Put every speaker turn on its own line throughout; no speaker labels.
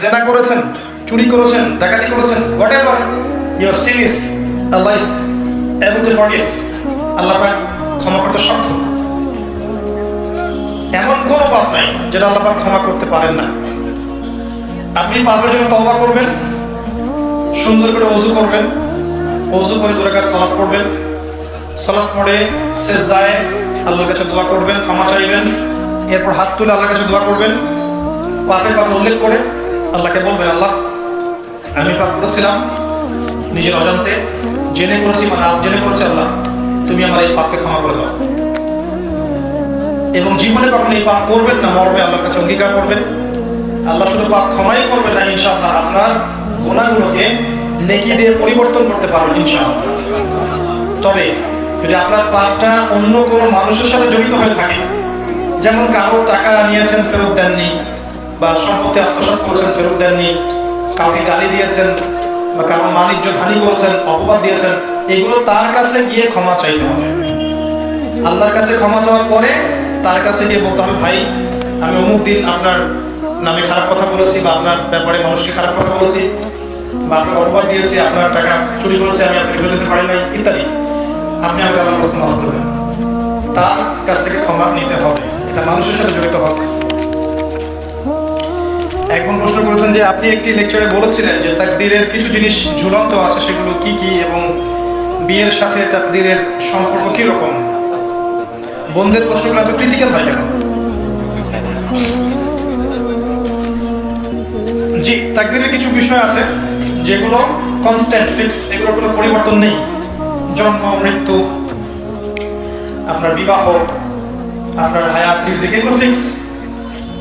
জেনা করেছেন, চুরি করেছেন, ডাকাতি করেছেন, whatever your sin is, Allah is able to forgive. আল্লাহ পাক ক্ষমা করতে সক্ষম। এমন কোনো পাপ নাই যেটা আল্লাহ পাক ক্ষমা করতে পারেন না। আপনি পাপের জন্য তওবা করবেন, সুন্দর করে ওযু করবেন, ওযু করে 2 রাকাত সালাত পড়বেন, সালাত পড়ে সিজদায় আল্লাহর কাছে দোয়া করবেন, ক্ষমা চাইবেন, এরপর হাত তুলে আল্লাহর কাছে দোয়া করবেন, পাপের কথা উল্লেখ করে আল্লাহকে বলবেন, আল্লাহ আমি পাপ করেছিলাম, নিজের অজান্তে জেনে করেছি মানে জেনে করেছি, আল্লাহ তুমি আমার এই পাপকে ক্ষমা করে দাও। এবং জীবনে কখনো এই পাপ করবেন না, মরবে আল্লাহর কাছে অঙ্গীকার করবেন। আল্লাহ শুধু পাপ ক্ষমাই করবেন না, ইনশাআল্লাহ আপনার গুনাহগুলোকে নেকি দিয়ে পরিবর্তন করতে পারবেন ইনশাআল্লাহ। তবে যদি আপনার পাপটা অন্য কোনো মানুষের সাথে জড়িত হয়ে থাকে, যেমন কারো টাকা নিয়েছেন ফেরত দেননি, বা সম্পত্তি আত্মসাৎ করেছেন ফেরত দেননি, কাউকে গালি দিয়েছেন, বা কারো মানিজ্য হানি করেছেন, অপবাদ দিয়েছেন, এগুলো তার কাছে গিয়ে ক্ষমা চাইতে হবে। আল্লাহর কাছে ক্ষমা চাওয়ার পরে তার কাছে গিয়ে বলতে হবে, ভাই আমি অমুক দিন আপনার নামে খারাপ কথা বলেছি, বা আপনার ব্যাপারে মানুষকে খারাপ কথা বলেছি, বা আপনার অপবাদ দিয়েছি, আপনার টাকা চুরি করেছি, আমি আপনি ফেরত দিতে পারি নাই ইত্যাদি, আপনি আমাকে আল্লাহর কাছে মাফ করে দেন। তার কাছ থেকে ক্ষমা নিতে হবে, এটা মানুষের সাথে জড়িত হক। একজন প্রশ্ন করেছেন যে আপনি একটি লেকচারে বলেছিলেন যে তাকদীরের কিছু জিনিস ঝুলন্ত আছে, সেগুলো কি কি, এবং বিয়ের সাথে তাকদীরের সম্পর্ক কি রকম? বোনদের প্রশ্নগুলো এত ক্রিটিক্যাল হয় কেন? জি, তাকদীরের কিছু বিষয় আছে যেগুলো কনস্ট্যান্ট, ফিক্স, এগুলোর কোনো পরিবর্তন নেই। জন্ম, মৃত্যু, আপনার বিবাহ, আপনার হায়াত, রিজিক, এগুলো ফিক্স।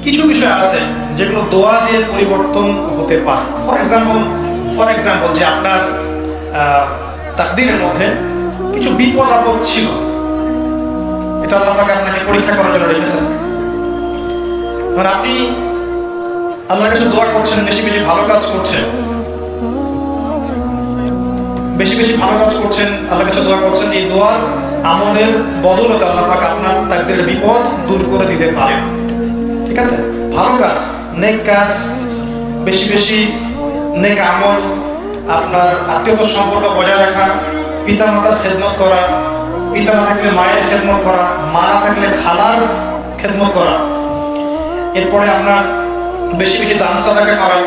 কিছু বিষয় আছে যেগুলো দোয়া দিয়ে পরিবর্তন হতে পারে। ফর এক্সাম্পল যে আপনার তাকদীরের মধ্যে কিছু বিপদ আপদ ছিল, এটা আল্লাহ পাক আপনাকে পরীক্ষা করার জন্য রেখেছেন। মানে আপনি আল্লাহর কাছে দোয়া করছেন, বেশি বেশি ভালো কাজ করছেন, আল্লাহর কাছে দোয়া করছেন, এই দোয়ার আমলের বদলতে আল্লাহ পাক আপনার তাকদীরের বিপদ দূর করে দিতে পারেন। ঠিক আছে, ভালো কাজ, নেক কাজ, বেশি বেশি নেক আমল, আপনার আত্মীয়তার সম্পর্ক বজায় রাখা, পিতা মাতার খেদমত করা, পিতা না থাকলে মায়ের খেদমত করা, মা না থাকলে খালার খেদমত করা, এরপরে আপনার বেশি বেশি দান সাদাকা করা,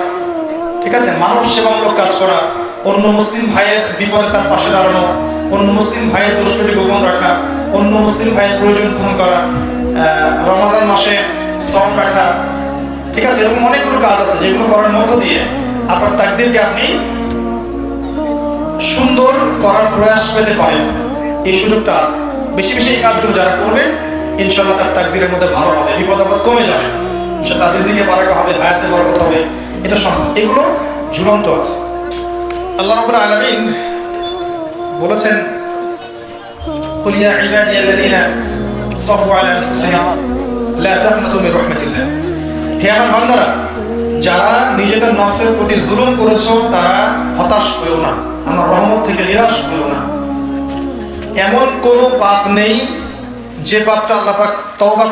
ঠিক আছে, মানব সেবামূলক কাজ করা, অন্য মুসলিম ভাইয়ের বিপদে তার পাশে দাঁড়ানো, অন্য মুসলিম ভাইয়ের দোষটি গোপন রাখা, অন্য মুসলিম ভাইয়ের প্রয়োজন পূরণ করা, রমজান মাসে সওম রাখা, ঠিক আছে, এরকম অনেকগুলো কাজ আছে যেগুলো করার মধ্য দিয়ে আপনার তাকদীরকে আপনি সুন্দর করার প্রয়াস পেতে পারেন। এই সুযোগটা আছে। বেশি বেশি এই কাজগুলো যারা করবে, ইনশাআল্লাহ তার তাকদীরের মধ্যে ভালো হবে, বিপদ আপদ কমে যাবে, তার রিজিকে বারাকা হবে, হায়াতে বরকত হবে, এটা সম্ভব। এগুলো ঝুলন্ত আছে। আল্লাহ রাব্বুল আলামিন বলেছেন, কুল ইয়া ইবাদিয়াল্লাযীনা সাফু আলা আনফুসিহিম লা তাকনাতু মির রাহমাতিল্লাহ। হে আমার বান্দারা, যারা নিজেদের নফসের প্রতি জুলুম করেছো, তারা হতাশ হয়ো না, আমার রহমত থেকে নিরাশ হয়ো না। এমন কোনো পাপ নেই যে পাপটা আল্লাহ পাক তওবা